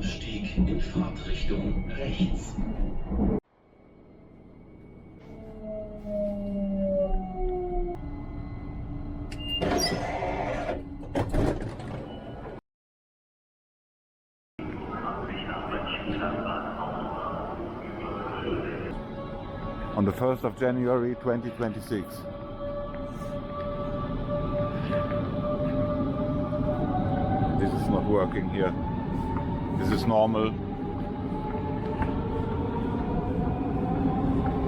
Ausstieg in Fahrtrichtung rechts. On the 1st of January 2026. This is not working here. This is normal.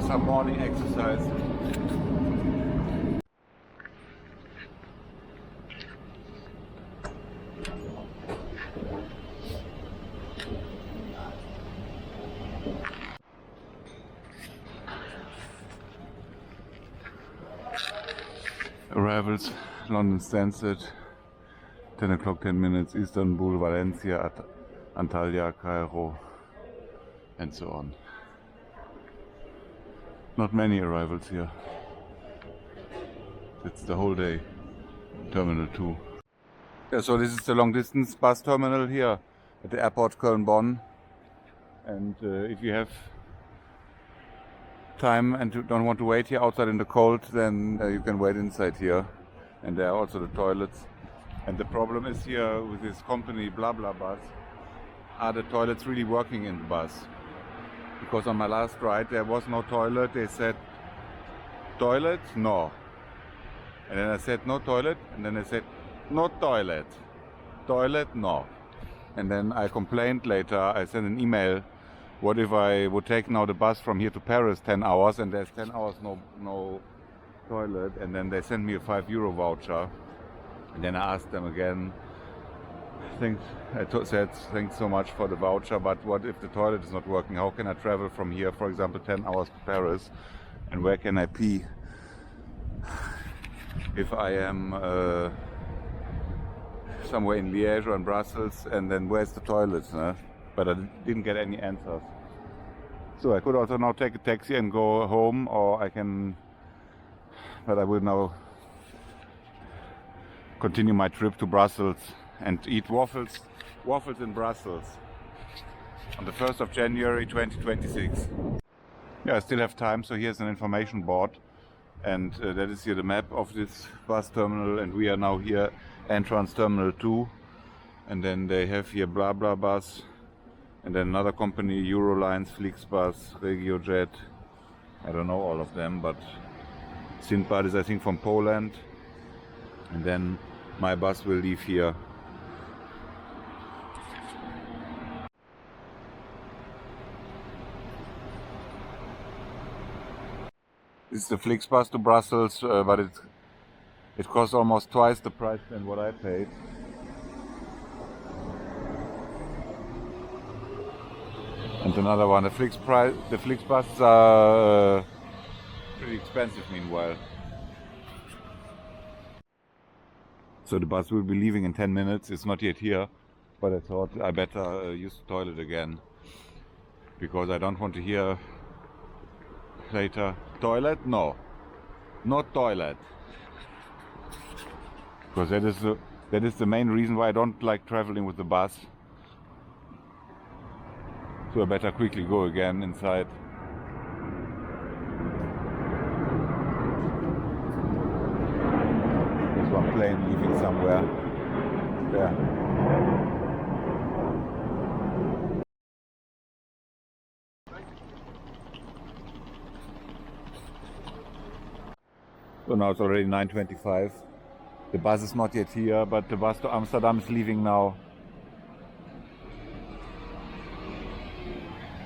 Some morning exercise. Arrivals, London Stansted, 10 o'clock 10 minutes, Istanbul, Valencia, Antalya, Cairo, and so on. Not many arrivals here. It's the whole day. Terminal 2. Yeah, so this is the long distance bus terminal here at the airport Cologne Bonn. And if you have time and you don't want to wait here outside in the cold, then you can wait inside here. And there are also the toilets. And the problem is here with this company blah blah bus, are the toilets really working in the bus? Because on my last ride there was no toilet. They said toilet, no. And then I said no toilet, and then they said no toilet. Toilet, no. And then I complained later. I sent an email. What if I would take now the bus from here to Paris 10 hours and there's 10 hours no toilet, and then they sent me a €5 voucher. And then I asked them again, said thanks so much for the voucher, but what if the toilet is not working? How can I travel from here, for example, 10 hours to Paris? And where can I pee if I am somewhere in Liège or in Brussels, and then where's the toilet? Huh? But I didn't get any answers. So I could also now take a taxi and go home, or I can, but I will now continue my trip to Brussels and eat waffles in Brussels on the 1st of January 2026. Yeah, I still have time, so here's an information board, and that is here the map of this bus terminal, and we are now here, entrance terminal 2, and then they have here blah blah bus. And then another company, Eurolines, Flixbus, RegioJet, I don't know all of them, but Sindbad is I think from Poland. And then my bus will leave here. This is the Flixbus to Brussels, but it costs almost twice the price than what I paid. And another one, the Flixbus are pretty expensive meanwhile. So the bus will be leaving in 10 minutes, it's not yet here, but I thought I better use the toilet again. Because I don't want to hear later, toilet? No, not toilet. Because that is the main reason why I don't like traveling with the bus. So I better quickly go again inside. There's one plane leaving somewhere. There. So now it's already 9:25. The bus is not yet here, but the bus to Amsterdam is leaving now.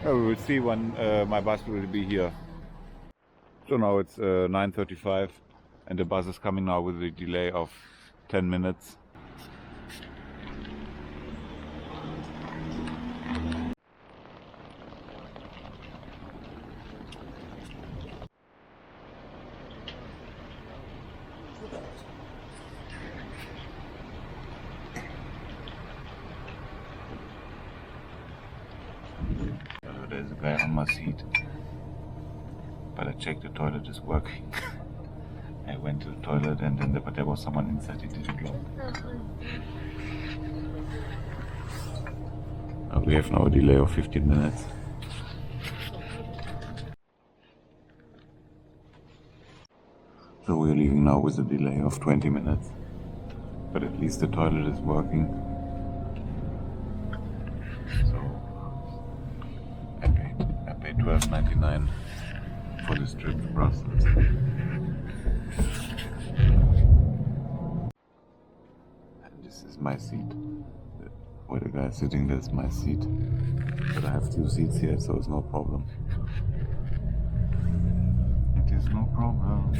We will see when my bus will be here. So now it's 9:35 and the bus is coming now with a delay of 10 minutes. There's a guy on my seat, but I checked the toilet is working. I went to the toilet and then but there was someone inside, it didn't lock. We have now a delay of 15 minutes. So we're leaving now with a delay of 20 minutes. But at least the toilet is working. So I paid $12.99 for this trip to Brussels. And this is my seat. Where the guy is sitting, that's my seat. But I have 2 seats here, so it's no problem. It is no problem.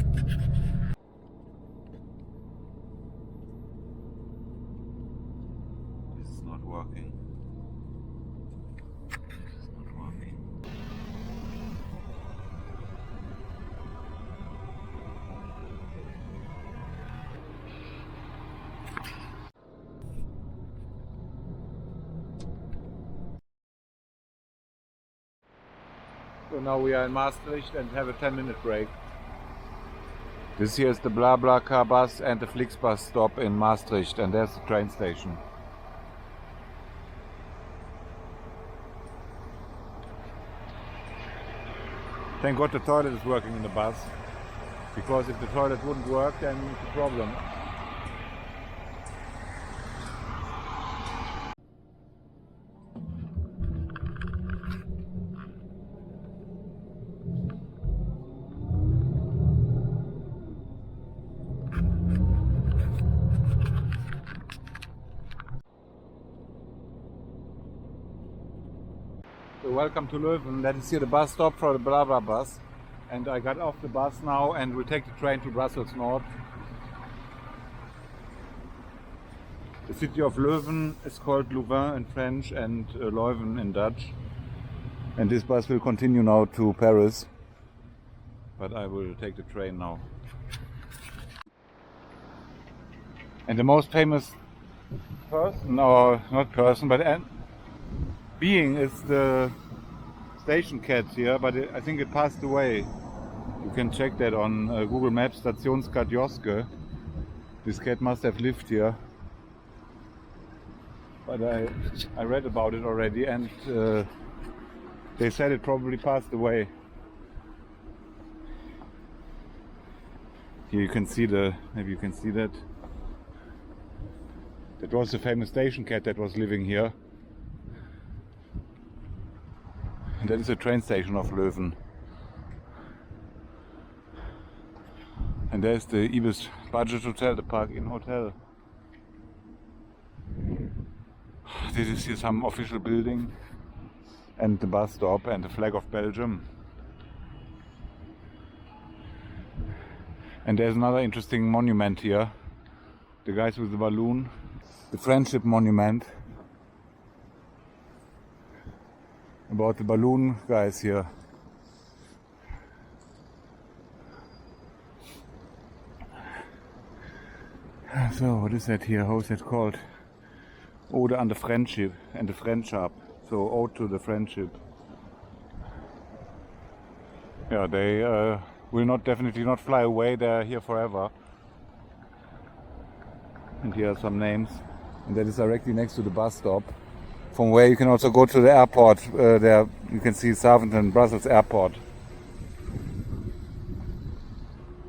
This is not working. This is not working. So now we are in Maastricht and have a 10-minute break. This here is the BlaBlaCar bus and the Flixbus stop in Maastricht, and there's the train station. Thank God the toilet is working in the bus, because if the toilet wouldn't work, then it's a problem. So welcome to Leuven. That is here the bus stop for the BlaBla bus, and I got off the bus now and will take the train to Brussels Nord. The city of Leuven is called Louvain in French and Leuven in Dutch, and this bus will continue now to Paris, but I will take the train now. And the most famous person, or not person, but being is the station cat here, but I think it passed away. You can check that on Google Maps, Stationskat Joske. This cat must have lived here. But I read about it already, and they said it probably passed away. Here you can see maybe you can see that. That was the famous station cat that was living here. And that is the train station of Leuven. And there's the Ibis budget hotel, the Park-In hotel. This is here some official building, and the bus stop and the flag of Belgium. And there's another interesting monument here. The guys with the balloon. The friendship monument. About the balloon guys here. So what is that here? How is that called? Ode an the friendship and the friendship. So ode to the friendship. Yeah, they will definitely not fly away. They're here forever. And here are some names. And that is directly next to the bus stop, from where you can also go to the airport. There you can see Zaventem Brussels Airport.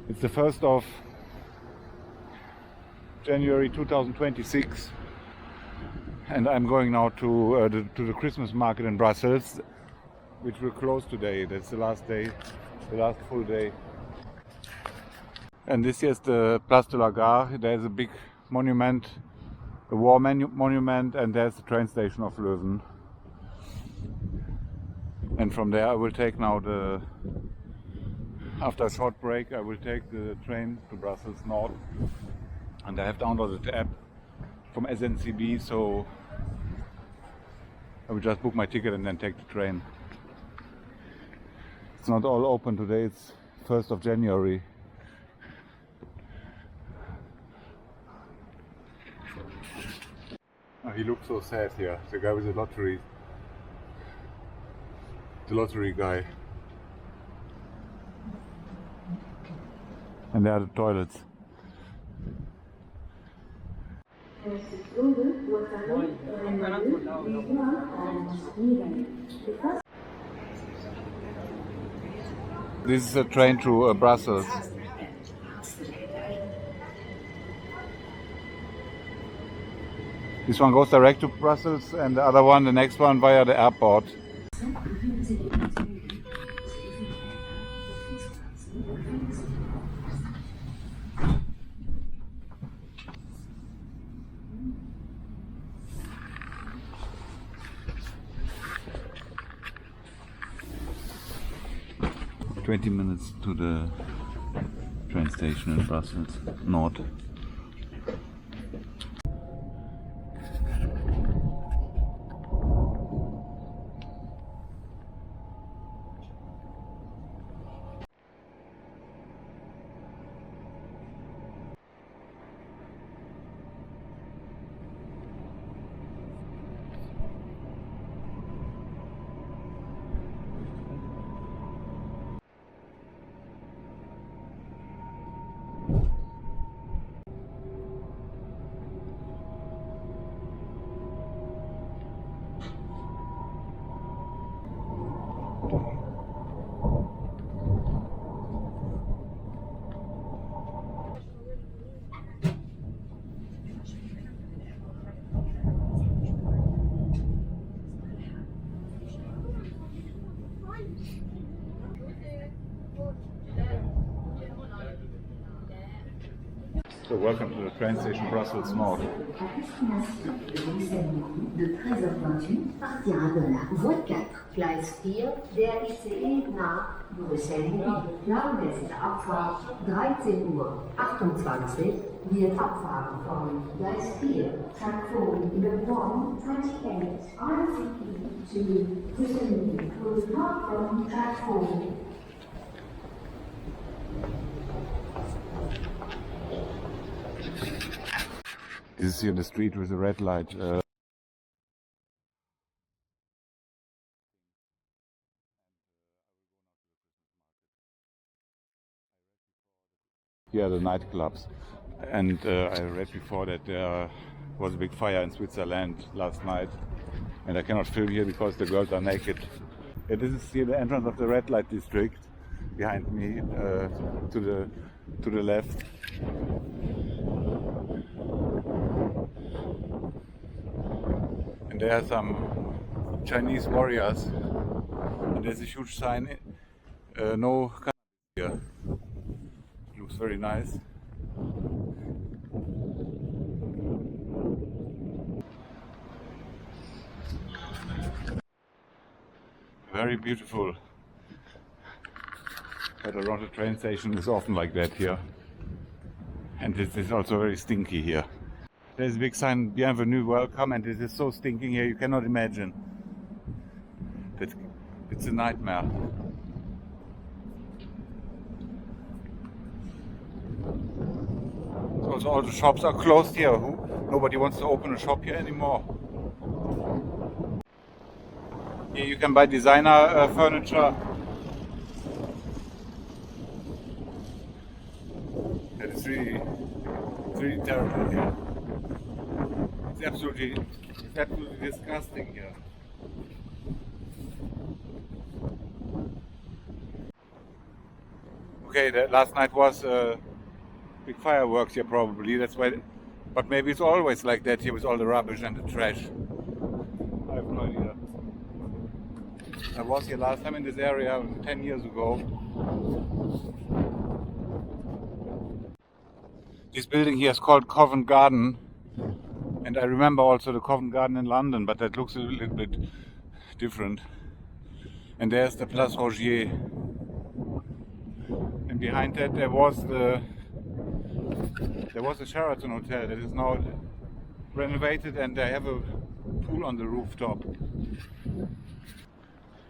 It's the 1st of January 2026, and I'm going now to the Christmas market in Brussels, which will close today. That's the last day, the last full day. And this is the Place de la Gare. There's a big monument, a war monument, and there's the train station of Leuven. And from there I will take now after a short break, I will take the train to Brussels Nord. And I have downloaded the app from SNCB, so I will just book my ticket and then take the train. It's not all open today, it's 1st of January. Oh, he looks so sad here, the guy with the lottery. The lottery guy. And there are the toilets. This is a train to Brussels. This one goes direct to Brussels and the other one, the next one, via the airport. "20 minutes to the train station in Brussels, Nord." So welcome to the train station Brussels Nord. De 13h28 partira de la voie 4, Gleis 4, der ICE nach Bruxelles Midi. Planmäßige Abfahrt 13:28 wird abfahren von Gleis 4, Platform number 128, RCP to Bruxelles Midi, will depart from platform. This is here the street with the red light. Here are the nightclubs. And I read before that there was a big fire in Switzerland last night. And I cannot film here because the girls are naked. Yeah, this is here the entrance of the red light district. Behind me, to the left. And there are some Chinese warriors, and there's a huge sign, no cannabis here. It looks very nice. Very beautiful. But around the train station is often like that here. And it is also very stinky here. There's a big sign, "Bienvenue, welcome," and it is so stinking here you cannot imagine. It's a nightmare. So all the shops are closed here. Nobody wants to open a shop here anymore. Here you can buy designer furniture. It's really terrible here. It's absolutely disgusting here. Okay, last night was big fireworks here probably, that's why, but maybe it's always like that here with all the rubbish and the trash. I have no idea. I was here last time in this area 10 years ago. This building here is called Covent Garden. And I remember also the Covent Garden in London, but that looks a little bit different. And there's the Place Rogier. And behind that there was the Sheraton Hotel that is now renovated, and they have a pool on the rooftop.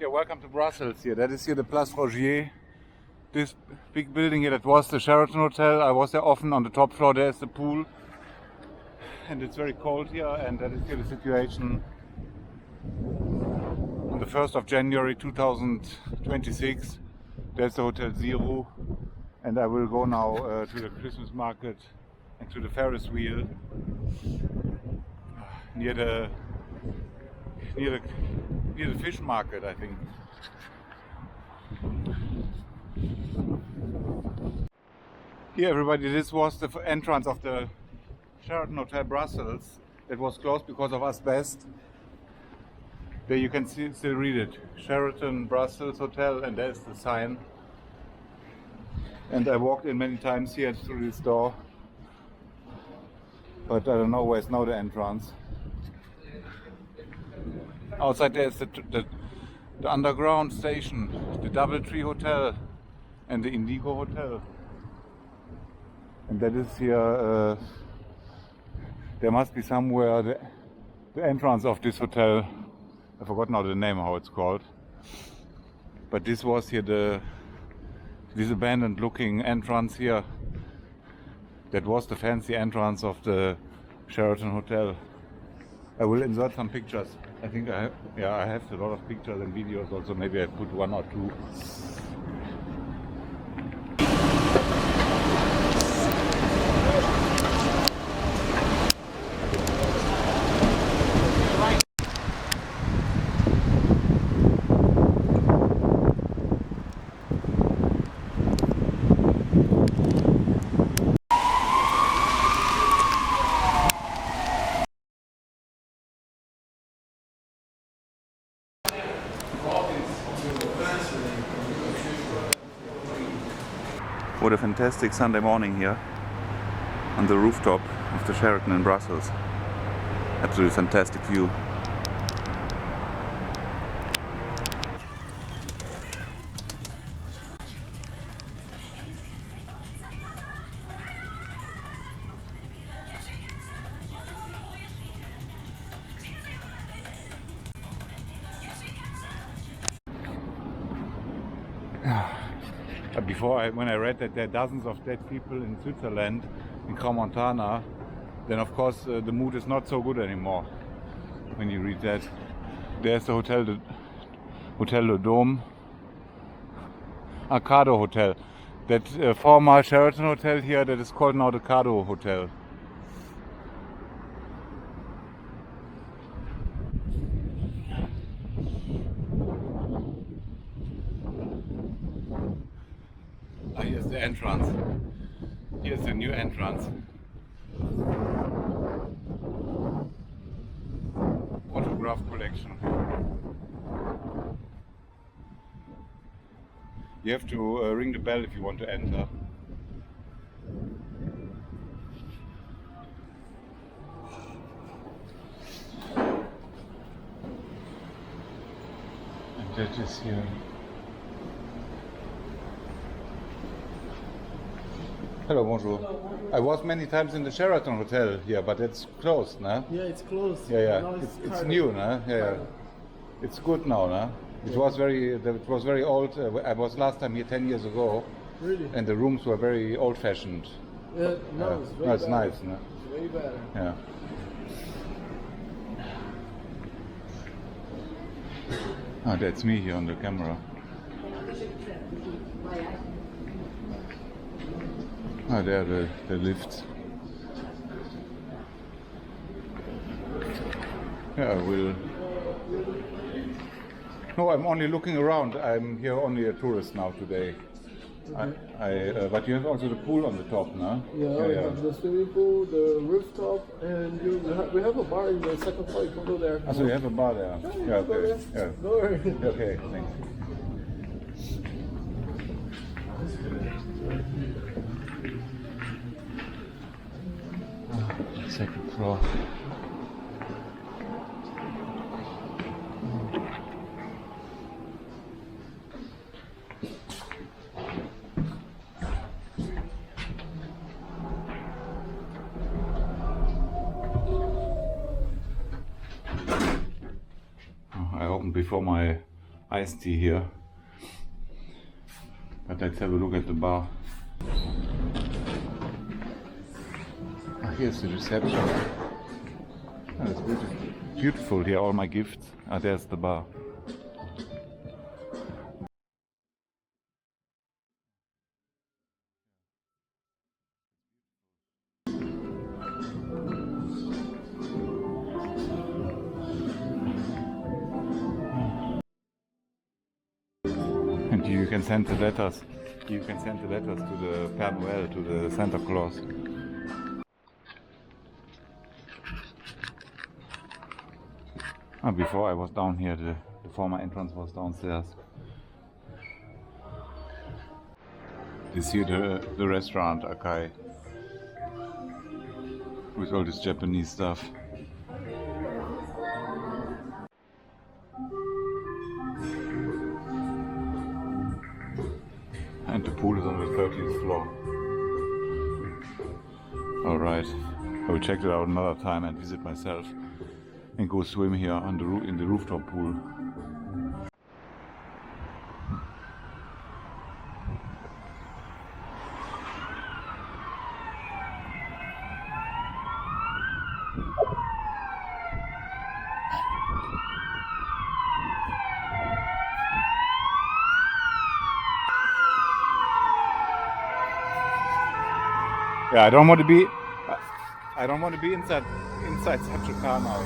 Yeah, welcome to Brussels here. That is here the Place Rogier. This big building here, that was the Sheraton Hotel. I was there often. On the top floor there's the pool. And it's very cold here, and that is here the situation on the 1st of January 2026. There's the Hotel Zero, and I will go now to the Christmas market and to the Ferris wheel near the near the fish market, I think. Here, everybody, this was the entrance of the Sheraton Hotel Brussels. It was closed because of asbestos. There you can still read it. Sheraton Brussels Hotel, and there's the sign. And I walked in many times here through this door. But I don't know where's now the entrance. Outside there's the underground station, the DoubleTree Hotel and the Indigo Hotel. And that is here, there must be somewhere the entrance of this hotel. I forgot now the name, how it's called. But this was here this abandoned looking entrance here. That was the fancy entrance of the Sheraton Hotel. I will insert some pictures. I think I have a lot of pictures and videos also. Maybe I put one or two. What a fantastic Sunday morning here on the rooftop of the Sheraton in Brussels. Absolutely fantastic view. Before, when I read that there are dozens of dead people in Switzerland, in Crans-Montana, then of course the mood is not so good anymore when you read that. There's the Hotel Le Dôme, Cardo Hotel. That former Sheraton Hotel here that is called now the Cardo Hotel. Here's the entrance. Here's the new entrance. Autograph collection. You have to ring the bell if you want to enter. And that is here. Hello, bonjour. Hello, bonjour. I was many times in the Sheraton Hotel here, but it's closed, no? Yeah, it's closed. Yeah. Now It's new, no? Yeah. It's good now, no? It was very old. I was last time here 10 years ago. Really? And the rooms were very old-fashioned. Yeah, no, it's very No, it's better. nice, no? It's way better. Yeah. Ah, that's me here on the camera. Ah, there are the lifts. Yeah, I will. No, I'm only looking around. I'm here only a tourist now today. But you have also the pool on the top, no? Yeah, we have the swimming pool, the rooftop, and we have a bar in the second floor. You can go there. Ah, so you have a bar there? Yeah, you Yeah, can go okay. there. Yeah. Don't worry. Okay, thanks. Second floor. I opened before my iced tea here, but let's have a look at the bar. Here's the reception. Oh, it's beautiful. Beautiful here, all my gifts. Ah, there's the bar. can send the letters. You can send the letters to the Père Noël, to the Santa Claus. Before I was down here, the former entrance was downstairs. You see the restaurant Akai with all this Japanese stuff. And the pool is on the 30th floor. Alright, I will check it out another time and visit myself and go swim here on in the rooftop pool. Yeah, I don't want to be inside such a car now.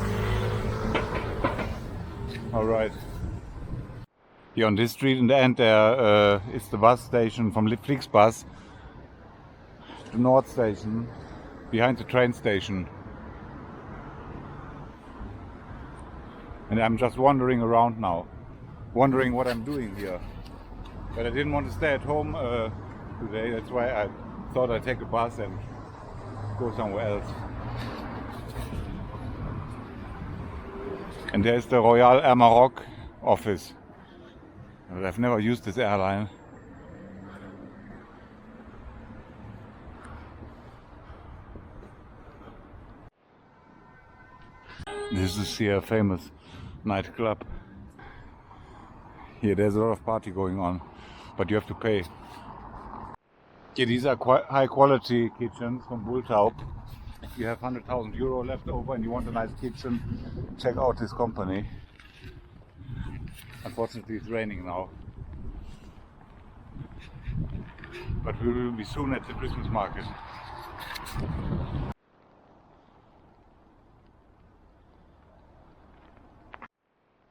All right. Here on this street in the end there is the bus station from Flixbus, the Nord station, behind the train station. And I'm just wandering around now, wondering what I'm doing here. But I didn't want to stay at home today, that's why I thought I'd take a bus and go somewhere else. And there's the Royal Air Maroc office. I've never used this airline. This is here a famous nightclub. Here there's a lot of party going on, but you have to pay. Yeah, these are quite high quality kitchens from Bultaup. If you have 100,000 euro left over and you want a nice kitchen, check out this company. Unfortunately it's raining now. But we will be soon at the Christmas market.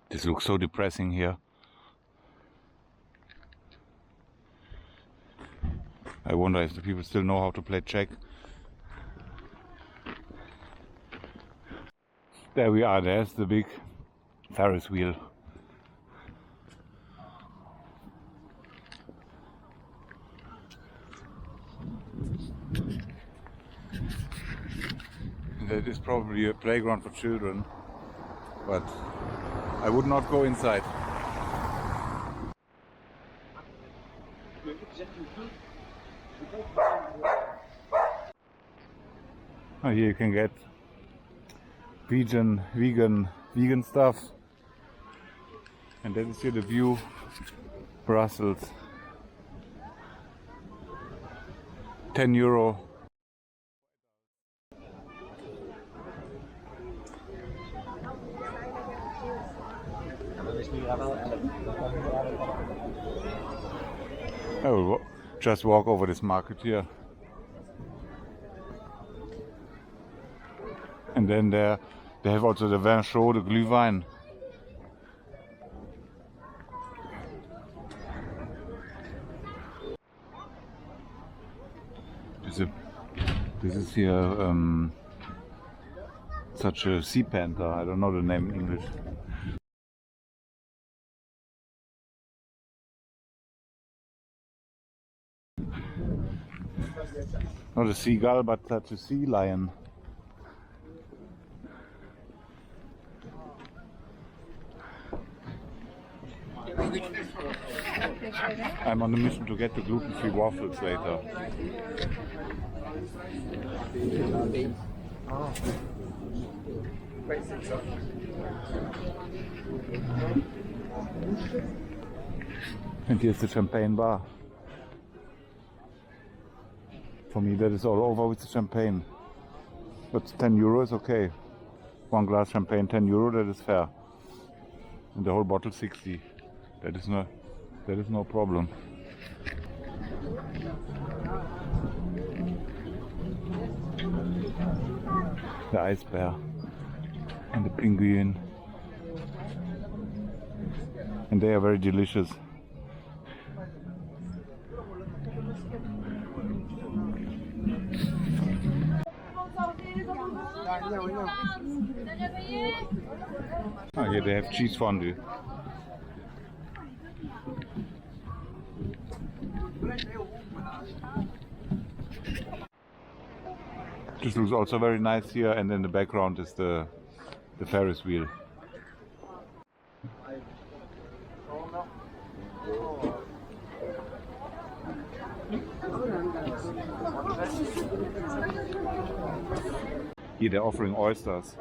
This looks so depressing here. I wonder if the people still know how to play check. There we are, there's the big Ferris wheel. That is probably a playground for children, but I would not go inside. Oh, here you can get vegan stuff, and that is here the view, Brussels. 10 euro. I will just walk over this market here. And then they have also the vin chaud, the Glühwein. This is here such a sea panther, I don't know the name in English. Not a seagull, but such a sea lion. I'm on a mission to get the gluten-free waffles later. And here's the champagne bar. For me that is all over with the champagne. But 10 euro is okay. One glass champagne 10 euro, that is fair. And the whole bottle 60. That is no problem. The ice bear and the penguin. And they are very delicious. Oh, here they have cheese fondue. This looks also very nice here, and in the background is the Ferris wheel. Here they're offering oysters.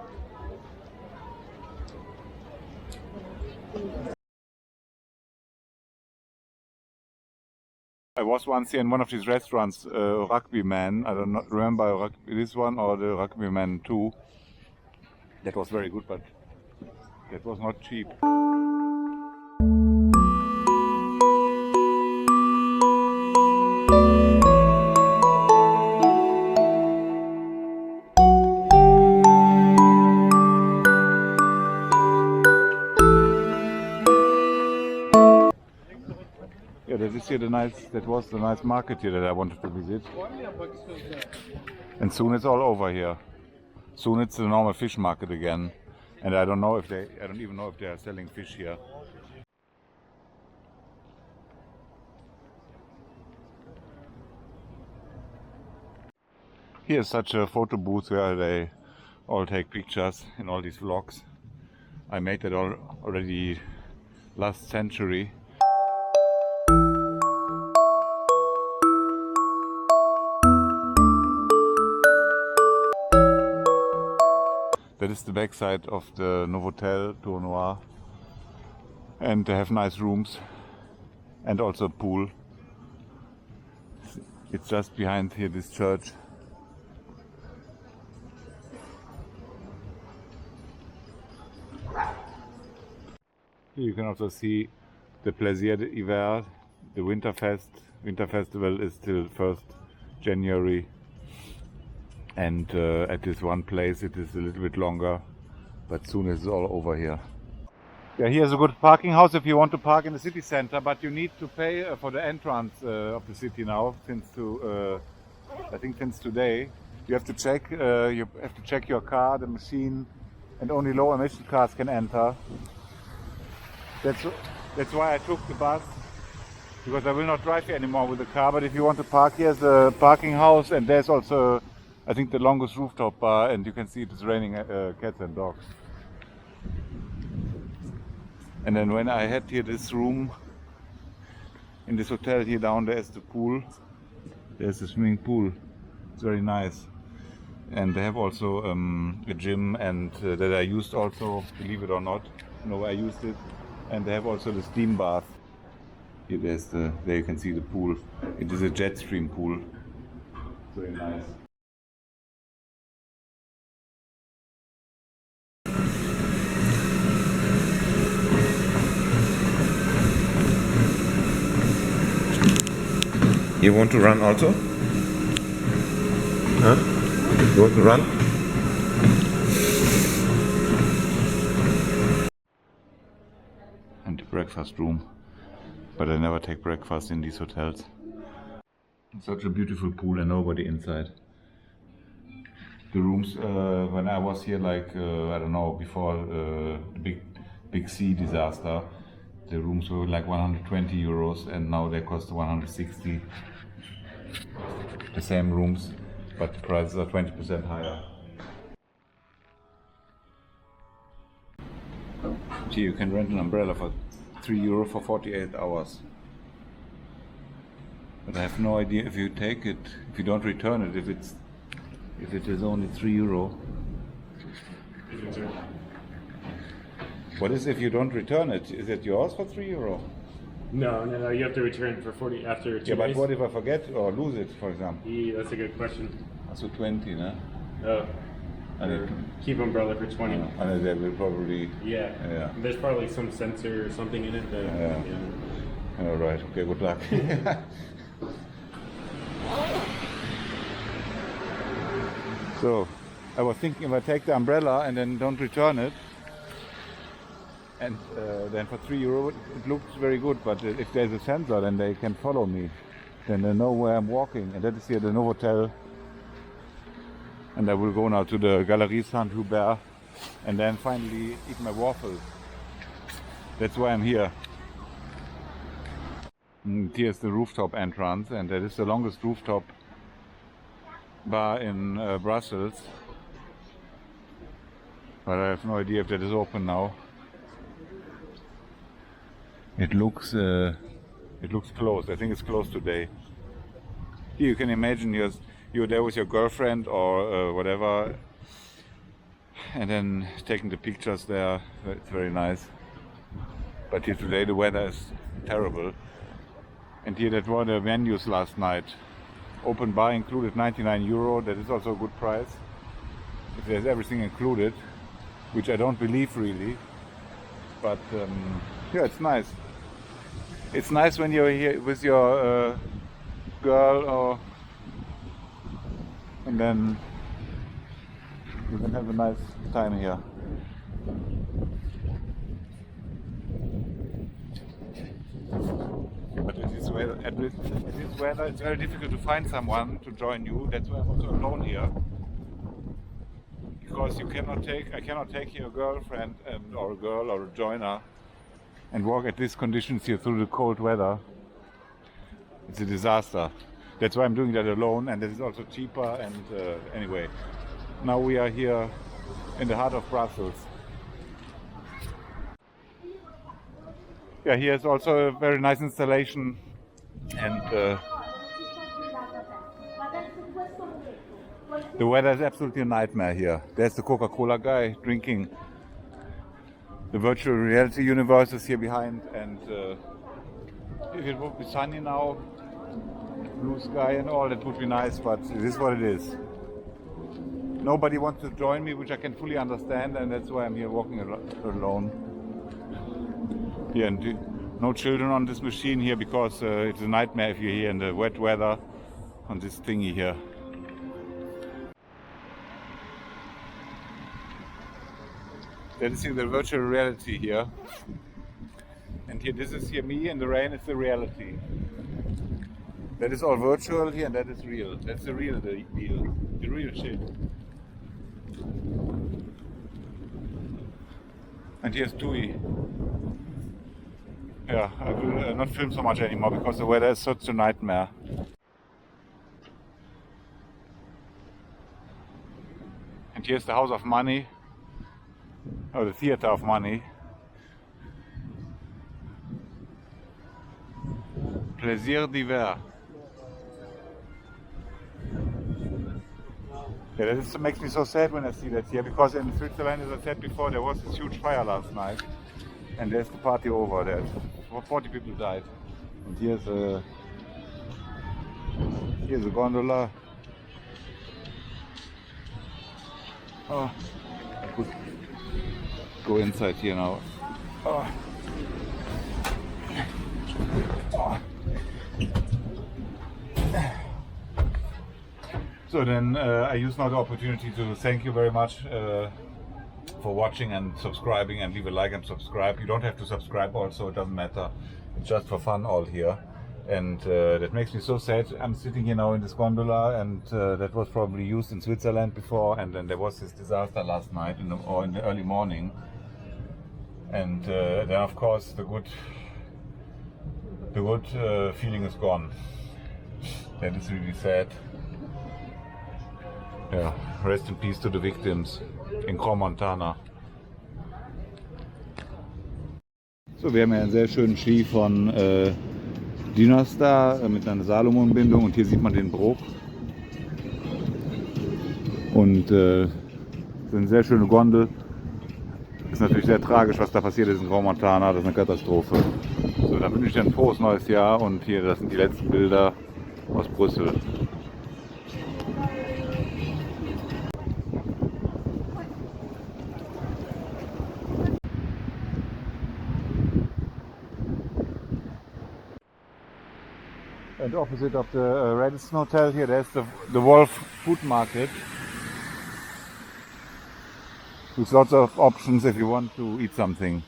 I was once here in one of these restaurants, Rugby Man. I don't remember this one or the Rugby Man 2. That was very good, but that was not cheap. Yeah, that was the nice market here that I wanted to visit. And soon it's all over here. Soon it's the normal fish market again. And I don't even know if they are selling fish here. Here's such a photo booth where they all take pictures in all these vlogs. I made that already last century. That is the backside of the Novotel to Noir, and they have nice rooms and also a pool. It's just behind here, this church. Here you can also see the Plaisirs d'hiver, the Winter Festival is till 1st January. And at this one place it is a little bit longer, but soon it's all over here. Yeah, here's a good parking house if you want to park in the city center, but you need to pay for the entrance of the city now, I think since today. You have to check your car, the machine, and only low emission cars can enter. That's why I took the bus, because I will not drive here anymore with the car. But if you want to park, here's a parking house, and there's also, I think, the longest rooftop bar, and you can see it is raining cats and dogs. And then when I had here this room in this hotel here down, there is the pool. There's a swimming pool. It's very nice. And they have also a gym, and that I used also, believe it or not. No, I used it. And they have also the steam bath. Here there you can see the pool. It is a jet stream pool. Very nice. You want to run also? Huh? You want to run? And the breakfast room. But I never take breakfast in these hotels. Such a beautiful pool and nobody inside. The rooms, when I was here, like, I don't know, before the big sea disaster, the rooms were like 120 euros, and now they cost 160. The same rooms, but the prices are 20% higher. Here you can rent an umbrella for €3 for 48 hours. But I have no idea if you take it, if you don't return it, if it is only €3. What is if you don't return it? Is it yours for €3? No, you have to return for 40 after 2 days. Yeah, but what if I forget or lose it, for example? Yeah, that's a good question. So 20, no? Oh. Or keep umbrella for 20. And they will probably... Yeah. There's probably some sensor or something in it that... Yeah. All right, okay, good luck. So, I was thinking if I take the umbrella and then don't return it, and then for €3 it looks very good, but if there's a sensor then they can follow me, then they know where I'm walking, and that is here the Novotel. And I will go now to the Galeries Saint-Hubert and then finally eat my waffles. That's why I'm here. And here's the rooftop entrance, and that is the longest rooftop bar in Brussels. But I have no idea if that is open now. It looks closed. I think it's closed today. Here you can imagine you're there with your girlfriend or whatever, and then taking the pictures there. It's very nice. But here today the weather is terrible. And here that were the menus last night. Open bar included €99. That is also a good price. If there's everything included, which I don't believe really. But yeah, it's nice. It's nice when you're here with your girl, and then you can have a nice time here. But at this weather, it's very difficult to find someone to join you. That's why I'm also alone here. Because I cannot take here a girlfriend or a girl or a joiner and walk at these conditions here through the cold weather. It's a disaster. That's why I'm doing that alone, and it is also cheaper. And anyway, now we are here in the heart of Brussels. Yeah, here's also a very nice installation, and the weather is absolutely a nightmare here. There's the Coca-Cola guy drinking. The virtual reality universe is here behind, and if it would be sunny now, blue sky and all, that would be nice, but it is what it is. Nobody wants to join me, which I can fully understand, and that's why I'm here walking alone. Yeah, and no children on this machine here because it's a nightmare if you're here in the wet weather on this thingy here. That is here the virtual reality here. And here, this is here me in the rain, it's the reality. That is all virtual here, and that is real. That's the real deal, the real shit. And here's Tui. Yeah, I will not film so much anymore because the weather is such a nightmare. And here's the House of Money, or the Theater of Money. Plaisirs divers. Yeah, that makes me so sad when I see that here, because in Switzerland, as I said before, there was this huge fire last night, and there's the party over there. 40 people died. And here's a gondola. Oh, I could go inside here now. Oh. Oh. So then I use now the opportunity to thank you very much for watching and subscribing, and leave a like and subscribe. You don't have to subscribe also, it doesn't matter. It's just for fun all here. And that makes me so sad. I'm sitting here now in this gondola, and that was probably used in Switzerland before, and then there was this disaster last night in the early morning. And then of course the good feeling is gone. That is really sad. Yeah, rest in peace to the victims in Montana. So, wir haben ja einen sehr schönen Ski von Dinos da mit einer Salomon-Bindung, und hier sieht man den Bruch. Und eine sehr schöne Gondel. Ist natürlich sehr tragisch, was da passiert ist in Montana, das ist eine Katastrophe. So, dann wünsche ich dir ein frohes neues Jahr, und hier, das sind die letzten Bilder aus Brüssel. And opposite of the Radisson Hotel here, there's the Wolf food market, with lots of options if you want to eat something.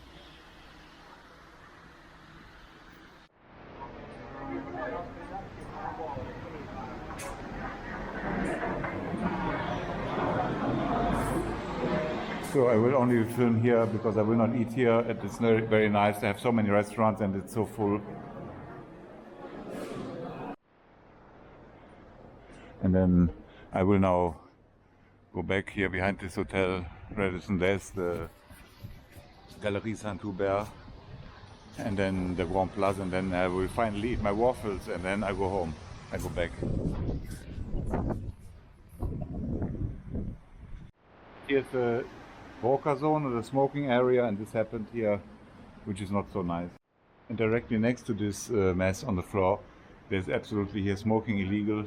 only film here because I will not eat here. It's very, very nice. They have so many restaurants and it's so full. And then I will now go back here behind this hotel, Radisson. There's the Galeries Saint-Hubert and then the Grand Place, and then I will finally eat my waffles and then I go home. I go back. Here's the Brouckère zone, or the smoking area, and this happened here, which is not so nice. And directly next to this mess on the floor, there's absolutely here smoking illegal.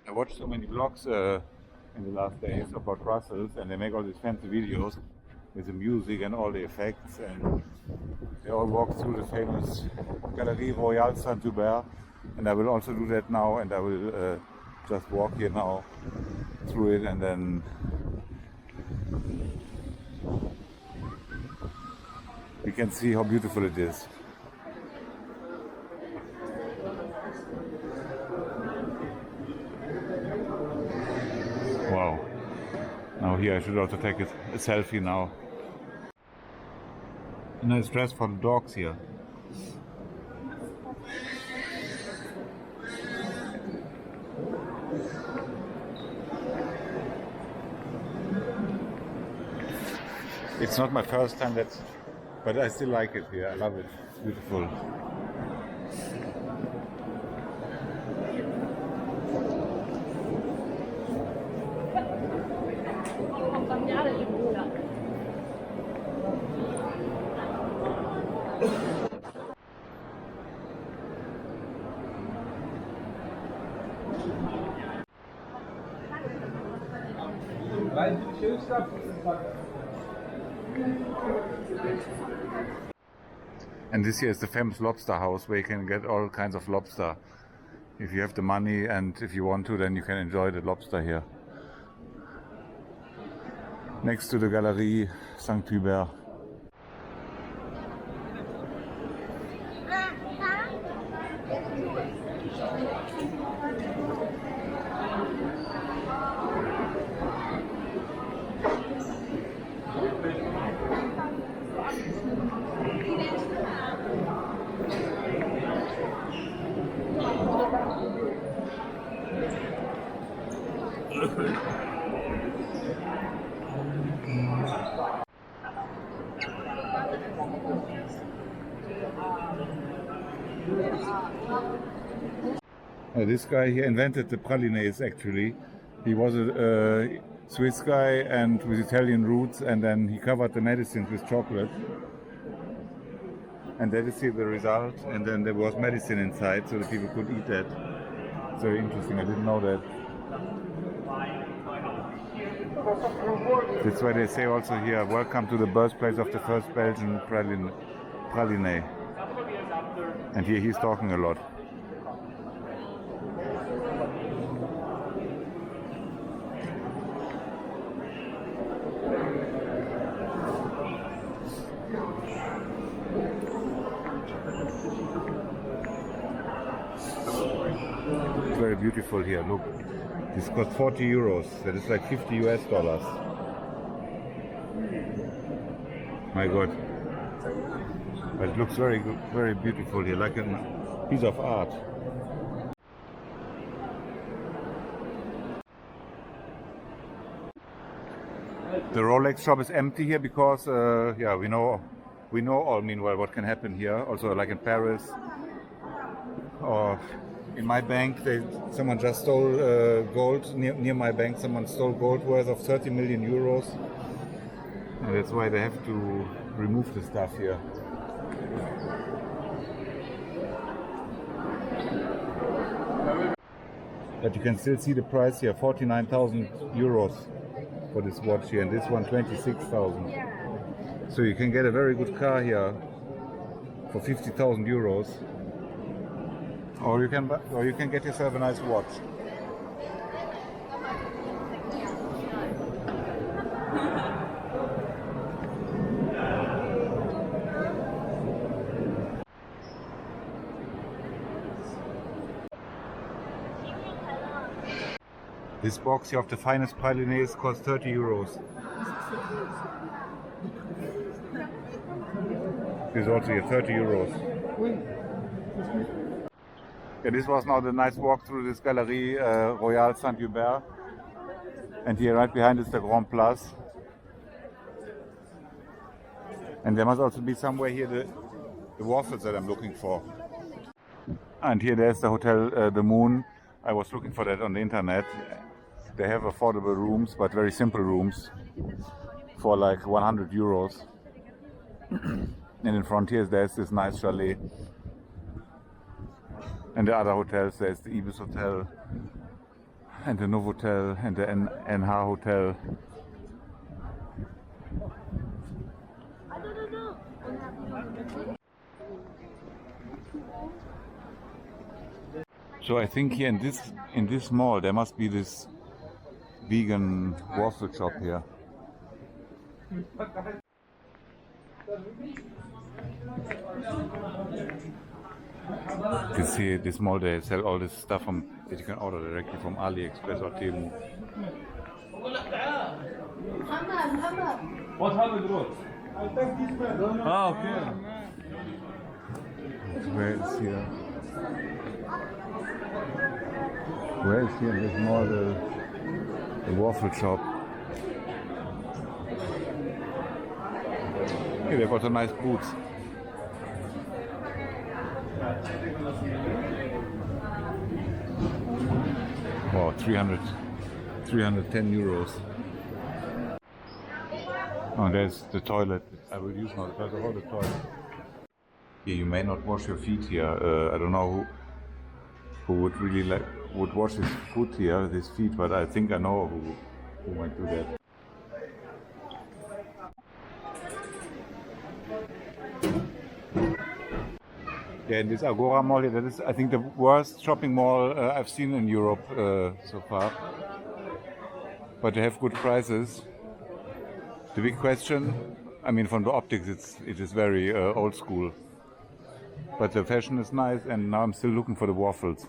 I watched so many vlogs in the last days about Brussels, and they make all these fancy videos with the music and all the effects, and they all walk through the famous Galeries Saint-Hubert, and I will also do that now, and I will just walk here now through it, and then we can see how beautiful it is. Wow. Now here I should also take a selfie now. A nice dress for the dogs here. It's not my first time, but I still like it here. I love it. It's beautiful. And this here is the famous lobster house where you can get all kinds of lobster. If you have the money and if you want to, then you can enjoy the lobster here. Next to the Galeries Saint-Hubert. This guy here invented the pralines actually. He was a Swiss guy and with Italian roots, and then he covered the medicines with chocolate. And that is here the result, and then there was medicine inside so that people could eat that. It's very interesting, I didn't know that. That's why they say also here, welcome to the birthplace of the first Belgian praline. And here he's talking a lot. It's very beautiful here, look. This cost 40 euros, that is like 50 US dollars. My God. But it looks very good, very beautiful here, like a piece of art. The Rolex shop is empty here because, yeah, we know all meanwhile what can happen here. Also, like in Paris, or in my bank, someone just stole gold near my bank. Someone stole gold worth of 30 million euros, and that's why they have to remove the stuff here. But you can still see the price here, 49,000 euros for this watch here, and this one 26,000. So you can get a very good car here for 50,000 euros, or you can get yourself a nice watch. This box here of the finest pralines costs 30 euros. This is also here, 30 euros. Yeah, this was now the nice walk through this Galeries Saint-Hubert. And here right behind is the Grand Place. And there must also be somewhere here the waffles that I'm looking for. And here there's the hotel, the Moon. I was looking for that on the internet. They have affordable rooms, but very simple rooms for like 100 euros. And in front here there's this nice chalet. And the other hotels, there's the Ibis Hotel and the Novotel and the NH Hotel. So I think here in this mall there must be this vegan waffle shop here. You can see this mall, they sell all this stuff that you can order directly from AliExpress or Temu. Ah, okay. Where is here? Where is here in this mall the waffle shop? Here they've got a nice boots. Wow, 310 euros. Oh, there's the toilet. I will use now because of all the toilet. Yeah, you may not wash your feet here. I don't know who would really would wash his foot here, his feet, but I think I know who might do that. Yeah, in this Agora Mall, that is, I think, the worst shopping mall I've seen in Europe so far. But they have good prices. The big question, I mean, from the optics, it is very old school. But the fashion is nice, and now I'm still looking for the waffles.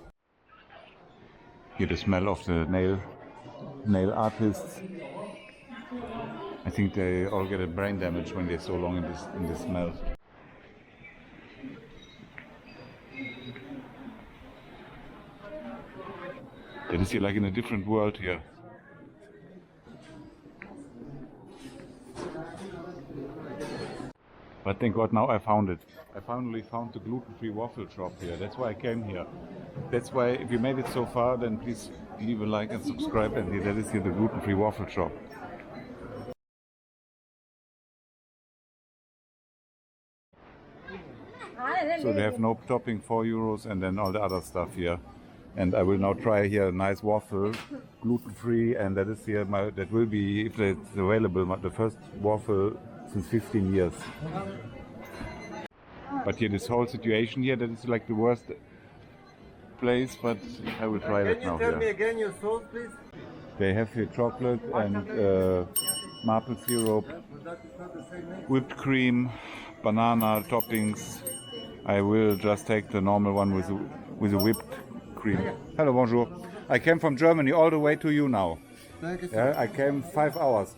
Here the smell of the nail artists. I think they all get a brain damage when they're so long in this smell. It is here like in a different world here. But thank God now I found it. I finally found the gluten-free waffle shop here. That's why I came here. That's why if you made it so far, then please leave a like and subscribe. And that is here the gluten-free waffle shop. So they have no topping, 4 euros, and then all the other stuff here. And I will now try here a nice waffle, gluten-free, and that is here that will be, if it's available, the first waffle since 15 years. But here this whole situation here, that is like the worst place, but I will try that now. Can you tell me again your sauce, please? They have here chocolate and maple syrup, whipped cream, banana toppings. I will just take the normal one with a whipped cream. Hello, bonjour. I came from Germany all the way to you now. Yeah, I came 5 hours.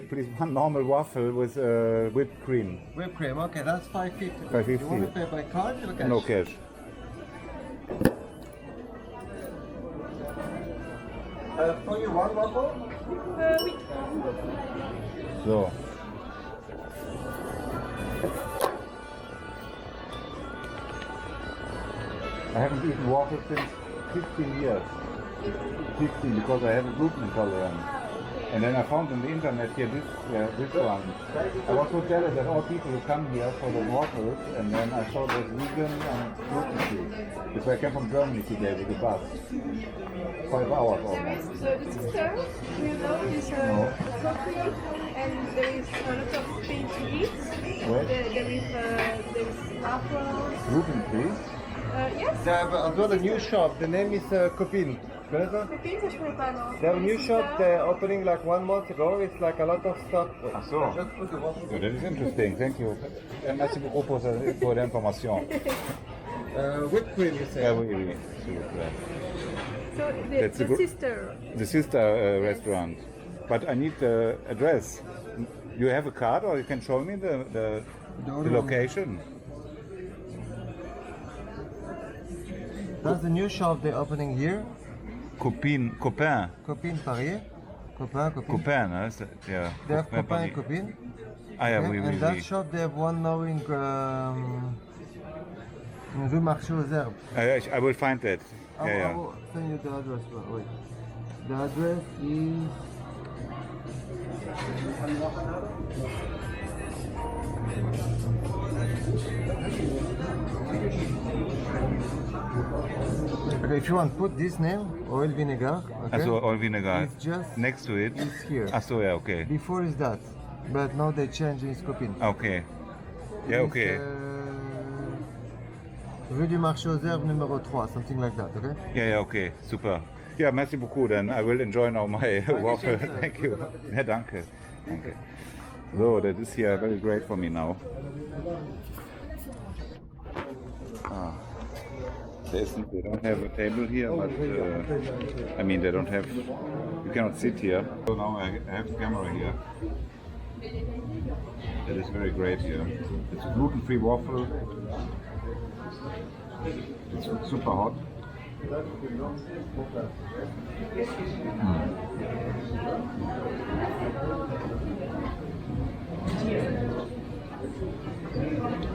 Please, one normal waffle with whipped cream. Whipped cream, okay, that's 5.50. 5.50. You want to pay by card or cash? No cash. For you, one waffle? So. I haven't eaten waffle since 15 years. 15 because I have a gluten intolerance. And then I found on the internet here this one. I was so jealous that all people who come here for the waffles, and then I saw there's vegan and gluten-free. Because I came from Germany today with the bus. 5 hours almost. So the sister, you know, is appropriate, and there is a lot of things to eat. There is apples. Gluten-free? Yes. They have as well a new shop. The name is Copine. Copine, je connais pas, non. They have a new shop. They're opening like 1 month ago. It's like a lot of stuff. Ah, so. Yeah, that is interesting. Thank you. Merci beaucoup pour l'information. Whipped cream, you say? Yeah, oui. So That's the sister. The sister restaurant. But I need the address. You have a card, or you can show me the location? That's the new shop they're opening here. Copain. Copine Paris. Copain. Copain, huh? Yeah. They have Copain Copain Paris. and Copine. Ah, yeah, Okay, oui, and oui, that oui. shop they have one now in Rue Marché aux Herbes. I will find that. I Yeah, will send you the address. Wait. The address is. Okay, if you want, put this name, oil vinegar. Okay? So oil vinegar. It's just Next to it. it's here. So yeah, okay. Before is that, but now they change in Scopine. Okay. Yeah, okay. Rue du Marché aux Herbes numéro 3, something like that, okay? Yeah, okay. Super. Yeah, merci beaucoup. Then I will enjoy now my waffle. Thank you. Yeah, danke. Danke. So, that is here very great for me now. They don't have a table here, but I mean they don't have. You cannot sit here. So now I have the camera here. That is very great here. It's a gluten-free waffle. It's super hot.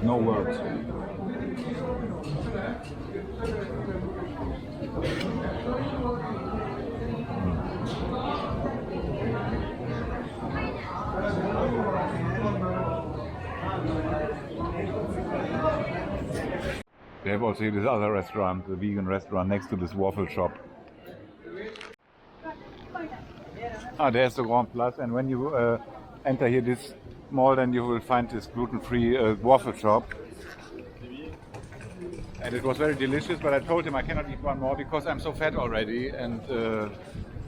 No words. They have also this other restaurant, the vegan restaurant next to this waffle shop. There's the Grand Place, and when you enter here this mall, then you will find this gluten-free waffle shop. And it was very delicious, but I told him I cannot eat one more because I'm so fat already, and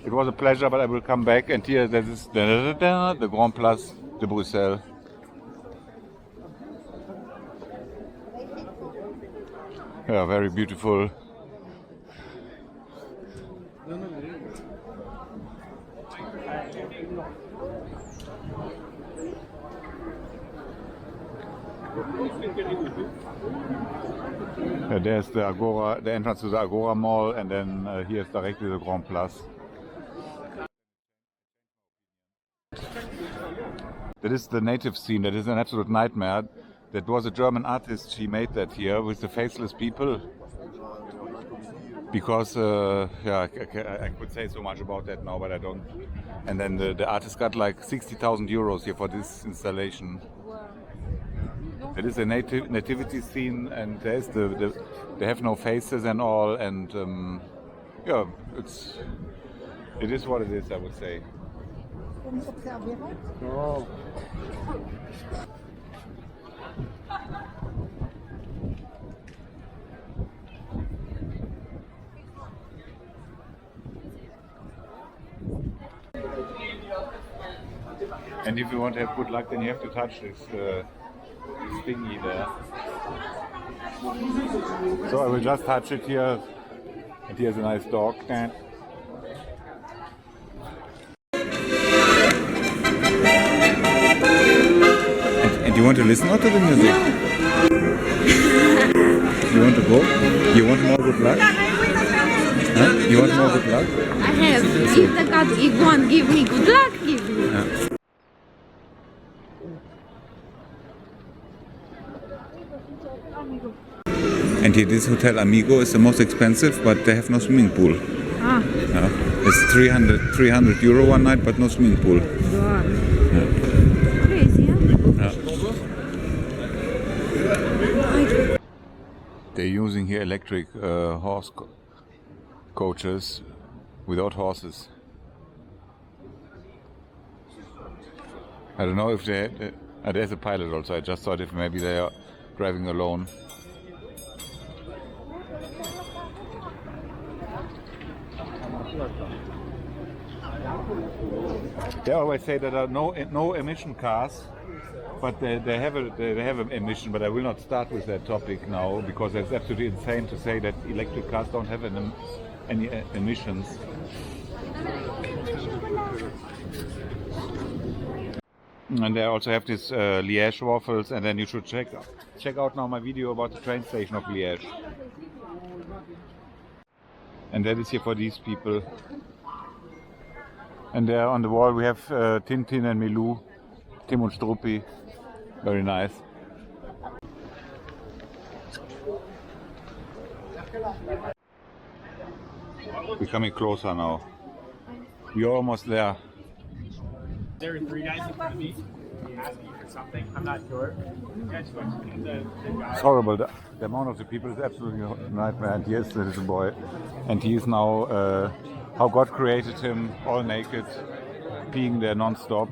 it was a pleasure, but I will come back. And here there is the Grand Place de Bruxelles. Yeah, very beautiful. There's the Agora, the entrance to the Agora Mall, and then here's directly the Grand Place. That is the native scene. That is an absolute nightmare. That was a German artist. She made that here with the faceless people. Because yeah, I could say so much about that now, but I don't. And then the artist got like 60,000 euros here for this installation. It is a nativity scene, and there's they have no faces and all, and yeah, it is what it is, I would say. Oh. And if you want to have good luck, then you have to touch this thingy there. So I will just touch it here, and here's a nice dog. And you want to listen out to the music? You want to go? You want more good luck? Huh? You want more good luck? I have. If the cat won't give me good luck, give me. Yeah. And here, this Hotel Amigo is the most expensive, but they have no swimming pool. Ah. Yeah. It's 300 euro one night, but no swimming pool. Wow. Yeah. Crazy, huh? Yeah. They're using here electric horse coaches without horses. I don't know if they. There's a pilot also. I just thought if maybe they are driving alone. They always say that there are no emission cars, but they have an emission. But I will not start with that topic now because it's absolutely insane to say that electric cars don't have any emissions. And they also have this Liège waffles, and then you should check out now my video about the train station of Liège. And that is here for these people. And there on the wall we have Tintin and Milou, Tim und Struppi. Very nice. We're coming closer now. We're almost there. There are three guys in front of me asking for something. I'm not sure. It's horrible. The amount of the people is absolutely a nightmare. And here's the little boy. And he is now how God created him, all naked, peeing there non-stop.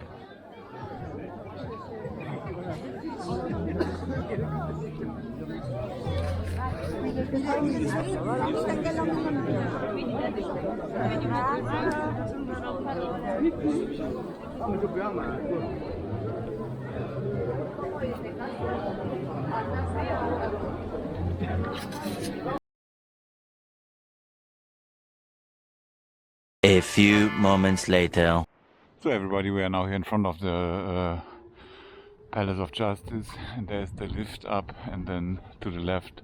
A few moments later. So everybody, we are now here in front of the Palace of Justice, and there's the lift up, and then to the left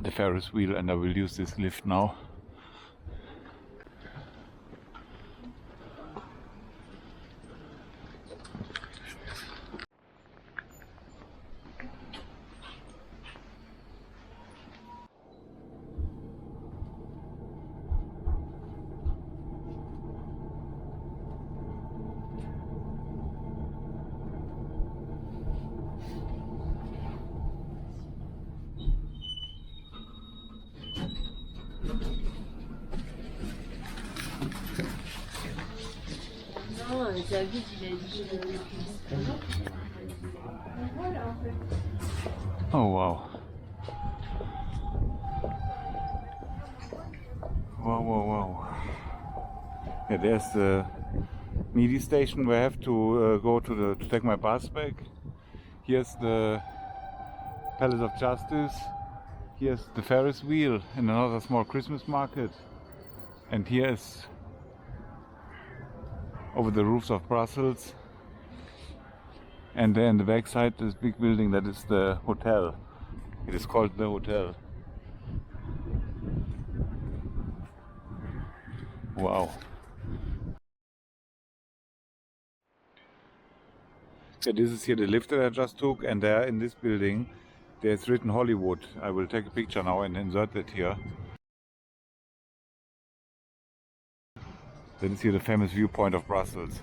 the Ferris wheel, and I will use this lift now. Oh wow. Wow. Yeah, there's the Midi station where I have to go to take my bus back. Here's the Palace of Justice. Here's the Ferris wheel and another small Christmas market. And here is over the roofs of Brussels. And there in the backside, this big building, that is the hotel. It is called the hotel. Wow. Yeah, this is here the lift that I just took, and there in this building there's written Hollywood. I will take a picture now and insert it here. That is here the famous viewpoint of Brussels.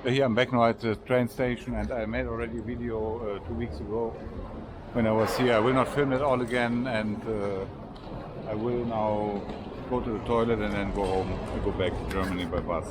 Here I'm back now at the train station, and I made already a video 2 weeks ago when I was here. I will not film it all again, and I will now go to the toilet and then go home and go back to Germany by bus.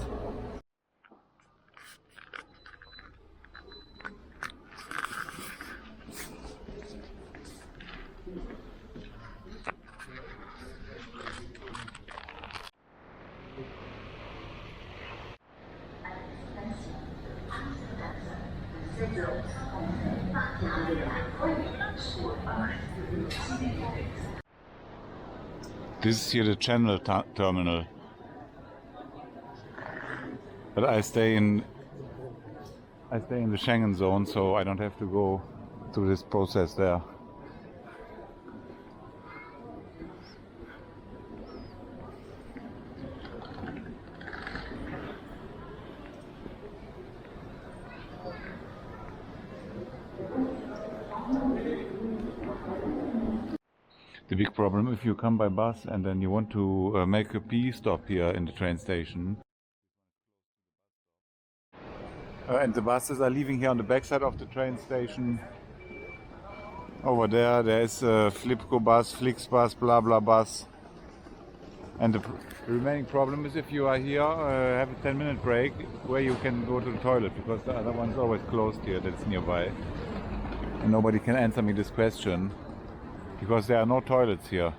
This is here the Channel terminal, but I stay in the Schengen zone, so I don't have to go through this process there. The big problem if you come by bus and then you want to make a pee stop here in the train station. And the buses are leaving here on the backside of the train station. Over there is a Flipco bus, Flixbus, blah blah bus. And the remaining problem is if you are here, have a 10-minute break where you can go to the toilet, because the other one's always closed here that's nearby. And nobody can answer me this question, because there are no toilets here.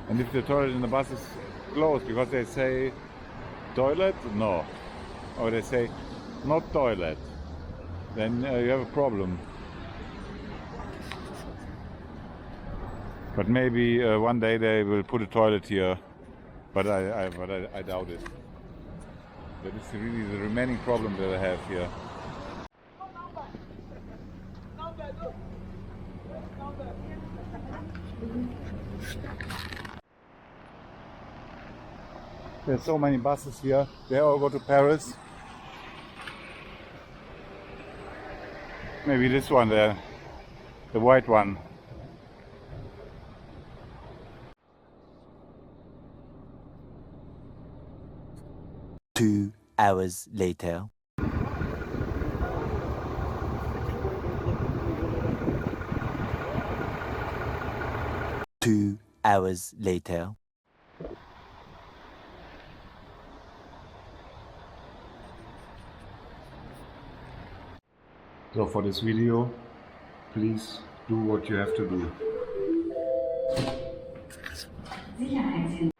And if the toilet in the bus is closed because they say toilet, no. Or they say not toilet, then you have a problem. But maybe one day they will put a toilet here, but I doubt it. That is really the remaining problem that I have here. There's so many buses here. They all go to Paris. Maybe this one there, the white one. Two hours later. 2 hours later. So for this video, please do what you have to do. Sicherheitshinweis.